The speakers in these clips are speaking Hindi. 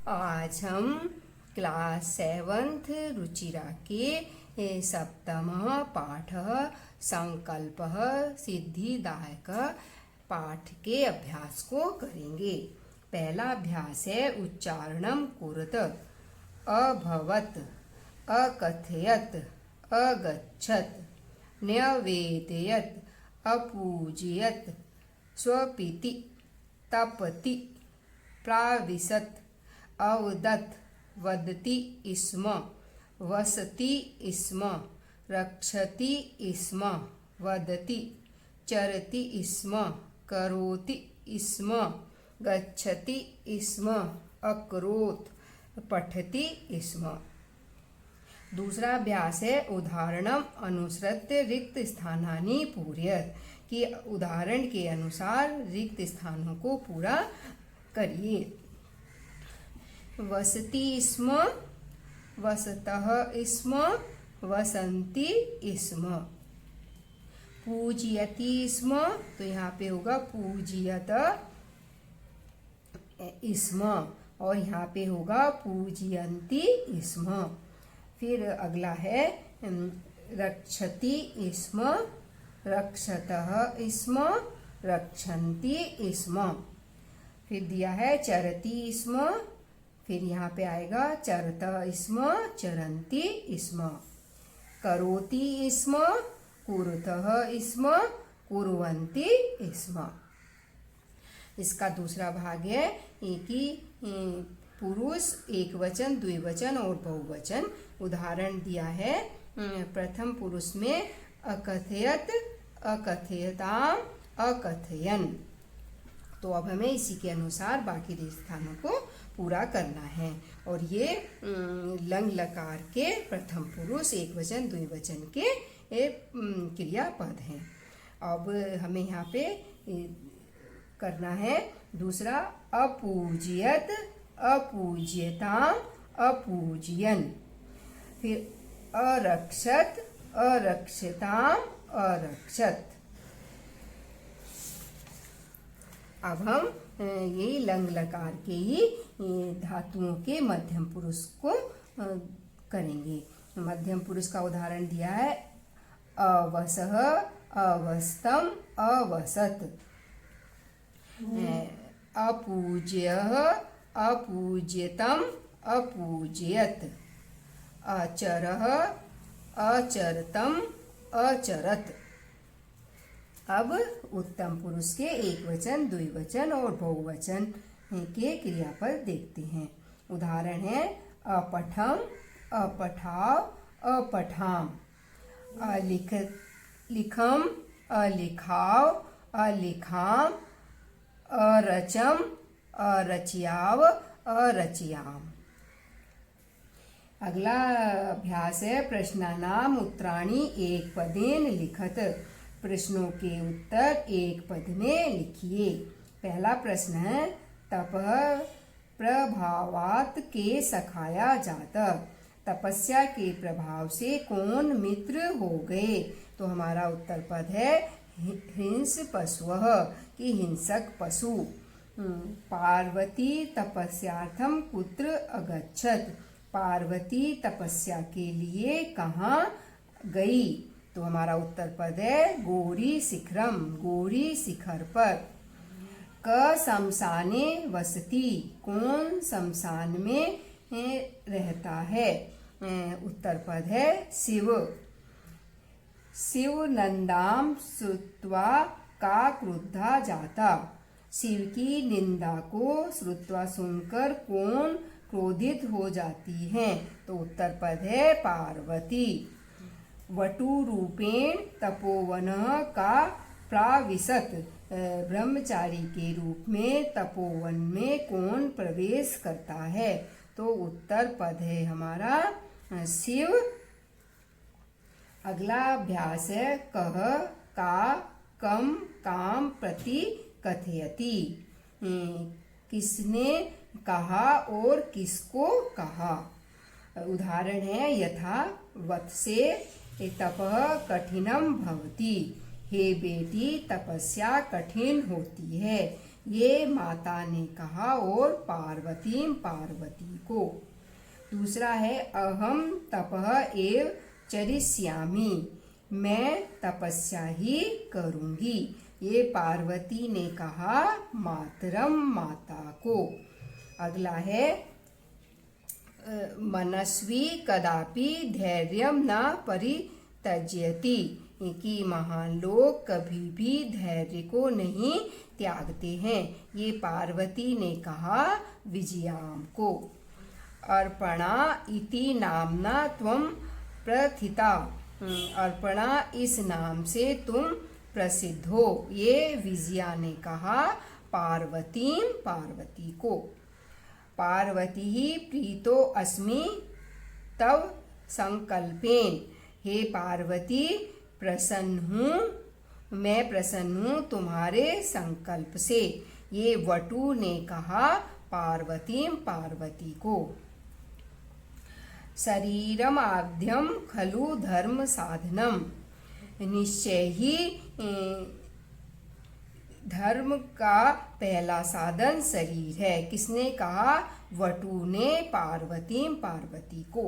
आज हम क्लास 7th रुचिरा के सप्तमः पाठ संकल्पः सिद्धिदायक पाठ के अभ्यास को करेंगे। पहला अभ्यास है उच्चारणम कुरुत। अभवत, अकथयत, अगच्छत, न्यवेदयत, अपूजयत, स्वपिति, तपति, प्राविशत, अवदत्, वदति स्म, वसति स्म, रक्षति स्म, वदति, चरति स्म, करोति स्म, गच्छति स्म, अकरोत्, पठति स्म। दूसरा अभ्यास है उदाहरणम अनुसृत्य रिक्त स्थानानि पूरयत, कि उदाहरण के अनुसार रिक्त स्थानों को पूरा करिए। वसति स्म, वसतः स्म, वसन्ति स्म। पूजयति स्म, तो यहाँ पे होगा पूजयत स्म, और यहाँ पे होगा पूजयन्ति स्म। फिर अगला है रक्षति स्म, रक्षतः स्म, रक्षन्ति स्म। फिर दिया है चरति स्म, फिर यहाँ पे आएगा चरतः स्म, चरन्ति स्म। करोति स्म, कुरुतः स्म, कुर्वन्ति स्म। इसका दूसरा भाग है कि पुरुष एकवचन, द्विवचन और बहुवचन। उदाहरण दिया है प्रथम पुरुष में अकथयत, अकथयताम, अकथयन। तो अब हमें इसी के अनुसार बाकी स्थानों को पूरा करना है। और ये लंग लकार के प्रथम पुरुष एकवचन द्विवचन के क्रियापद हैं। अब हमें यहाँ पे करना है दूसरा अपूज्यत, अपूज्यताम, अपूज्यन। फिर अरक्षत, अरक्षताम, अरक्षत। अब हम यही लंग लकार के ही धातुओं के मध्यम पुरुष को करेंगे। मध्यम पुरुष का उदाहरण दिया है अवसः, अवस्तम, अवसत। अपूज्यः, अपूज्यतम, अपूज्यत। अचरः, अचरतम, अचरत। अब उत्तम पुरुष के एकवचन, द्विवचन और बहुवचन के क्रियापद देखते हैं। उदाहरण है अपठम, अपठाव, अपठाम। लिखम, अलिखाव, अलिखाम। अरचम, अरचियाव, अरचियाम। अगला अभ्यास है प्रश्नानाम उत्तराणि एक पदेन लिखत। प्रश्नों के उत्तर एक पद में लिखिए। पहला प्रश्न है तपः प्रभावात के सखाया जाता। तपस्या के प्रभाव से कौन मित्र हो गए? तो हमारा उत्तर पद है हिंस पशुः, कि हिंसक पशु। पार्वती तपस्यार्थम कुत्र अगच्छत। पार्वती तपस्या के लिए कहाँ गई? तो हमारा उत्तर पद है गौरी शिखरम, गौरी शिखर पर। क शमशाने वसति, कौन शमशान में रहता है? उत्तर पद है शिव। शिव नंदाम श्रुत्वा का क्रुद्धा जाता। शिव की निंदा को श्रुत्वा सुनकर कौन क्रोधित हो जाती है? तो उत्तर पद है पार्वती। वटु रूपेण तपोवनः का प्राविशत। ब्रह्मचारी के रूप में तपोवन में कौन प्रवेश करता है? तो उत्तर पद है हमारा शिव। अगला अभ्यास है कह, का, कम, काम प्रति कथयति। किसने कहा और किसको कहा? उदाहरण है यथा वत्से तपः कठिनम भवति। हे बेटी तपस्या कठिन होती है। ये माता ने कहा और पार्वती को। दूसरा है अहम तपः एव चरिष्यामि, मैं तपस्या ही करूंगी। ये पार्वती ने कहा मातरम माता को। अगला है मनस्वी कदापि धैर्यम न परित्यजति, कि महान लोग कभी भी धैर्य को नहीं त्यागते हैं। ये पार्वती ने कहा विजयाम को। अर्पणा इति नामना त्वं प्रथिता, अर्पणा इस नाम से तुम प्रसिद्ध हो। ये विजया ने कहा पार्वती को। पार्वती ही प्रीतो अस्मि तव संकल्पेन, हे पार्वती प्रसन्न हूँ, मैं प्रसन्न हूँ तुम्हारे संकल्प से। ये वटु ने कहा पार्वती को। शरीरमाद्यम खलु धर्म साधनम, निश्चय ही धर्म का पहला साधन शरीर है। किसने कहा? वटु ने पार्वती को।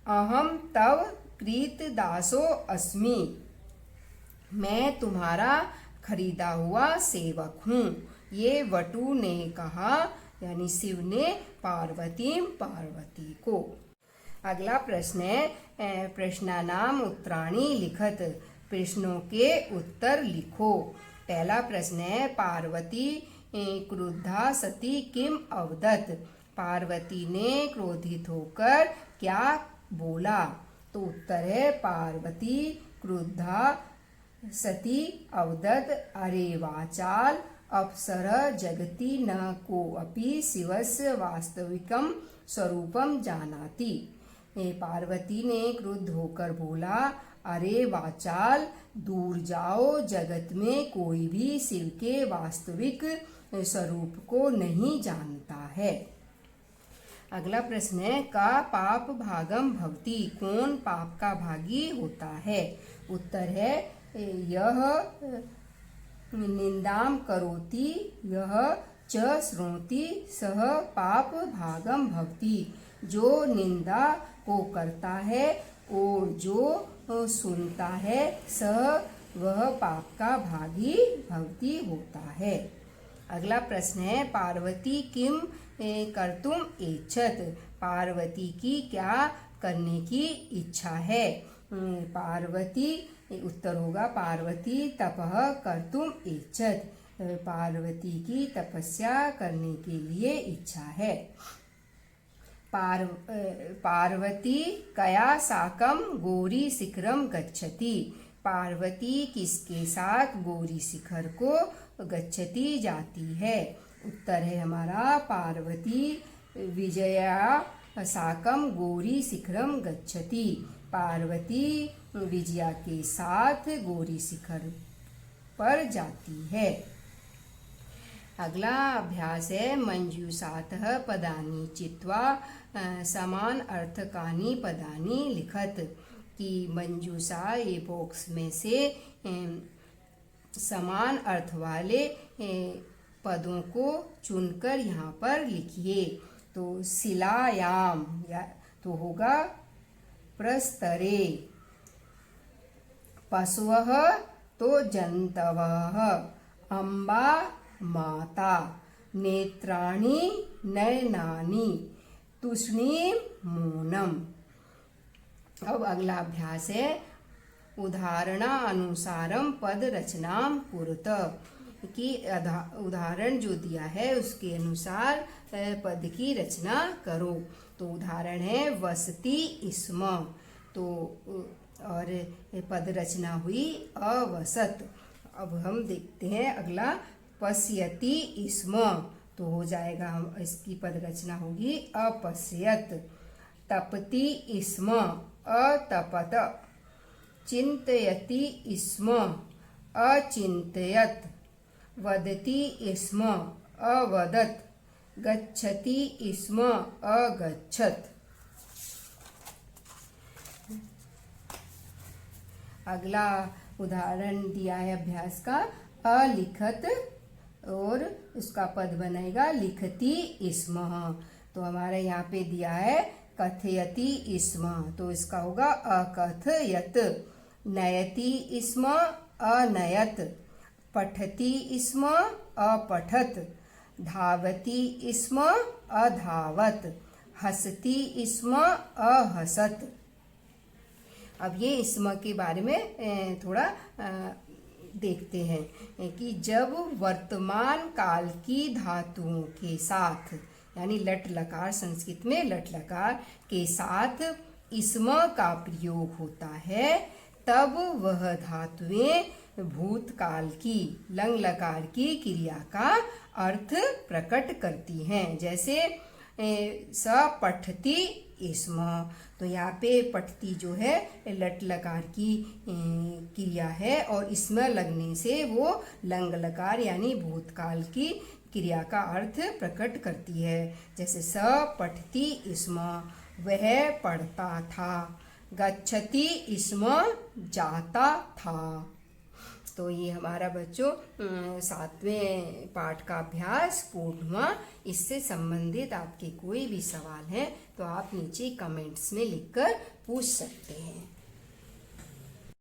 अहम तव कृत दासो अस्मि, मैं तुम्हारा खरीदा हुआ सेवक हूँ। ये वटु ने कहा, यानी शिव ने पार्वती को। अगला प्रश्न है प्रश्नानाम उत्तराणि लिखत, प्रश्नों के उत्तर लिखो। पहला प्रश्न है पार्वती क्रुद्धा सती किम अवदत, पार्वती ने क्रोधित होकर क्या बोला? तो उत्तर है पार्वती क्रुद्धा सती अवदत अरे वाचाल अप्सर जगति न कोऽपि शिवस्य वास्तविकम स्वरूपम जानाति। पार्वती ने क्रुद्ध होकर बोला, अरे वाचाल दूर जाओ, जगत में कोई भी शिव के वास्तविक स्वरूप को नहीं जानता है। अगला प्रश्न है का पाप भागम भवति, कौन पाप का भागी होता है? उत्तर है यह निंदाम करोति यह च श्रोति सह पाप भागम भवति, जो निंदा को करता है और जो सुनता है सह वह पाप का भागी भवति होता है। अगला प्रश्न है पार्वती किम कर्तुम इच्छत, पार्वती की क्या करने की इच्छा है? पार्वती उत्तर होगा पार्वती तपः कर्तुम इच्छत, पार्वती की तपस्या करने के लिए इच्छा है। पार्वती कया साकम गौरी शिखरम गच्छति, पार्वती किसके साथ गौरी शिखर को गच्छति जाती है? उत्तर है हमारा पार्वती विजया साकम गौरी शिखरम गच्छति, पार्वती विजया के साथ गौरी शिखर पर जाती है। अगला अभ्यास है मंजूषातः पदानि चित्वा समान अर्थकानि पदानि लिखत, कि मंजूषा ये बॉक्स में से समान अर्थ वाले पदों को चुनकर यहाँ पर लिखिए। तो शिलायाम या तो होगा प्रस्तरे, पशवः तो जंतवः, अम्बा माता, नेत्राणि नयनानि, तुष्णीं मौनम। अब अगला अभ्यास है उदाहरणानुसारम पद रचनाम कुरुत, कि उदाहरण जो दिया है उसके अनुसार पद की रचना करो। तो उदाहरण है वसति स्म, तो और पद रचना हुई अवसत। अब हम देखते हैं अगला पश्यति स्म, तो हो जाएगा हम इसकी पद रचना होगी अपश्यत। तपति स्म अतपत, चिंतयति स्म अचिंतयत, वदति स्म अवदत, गच्छति स्म अगच्छत। अगला उदाहरण दिया है अभ्यास का अलिखत और उसका पद बनेगा लिखति स्म। तो हमारे यहाँ पे दिया है कथयति स्म, तो इसका होगा अकथयत। नयति स्म अनयत। पठति स्म अपठत। धावति स्म अधावत। हसति स्म अहसत। अब ये स्म के बारे में थोड़ा देखते हैं कि जब वर्तमान काल की धातुओं के साथ, यानी लट लकार, संस्कृत में लट लकार के साथ स्म का प्रयोग होता है, तब वह धातुएं भूतकाल की लंग लकार की क्रिया का अर्थ प्रकट करती हैं। जैसे स पठति स्म, तो यहाँ पे पठती जो है लट लकार की क्रिया है और स्म लगने से वो लंग लकार यानी भूतकाल की क्रिया का अर्थ प्रकट करती है। जैसे स पठति स्म, वह पढ़ता था। गच्छति स्म, जाता था। तो ये हमारा बच्चों 7वें पाठ का अभ्यास पूर्ण हुआ। इससे संबंधित आपके कोई भी सवाल हैं तो आप नीचे कमेंट्स में लिखकर पूछ सकते हैं।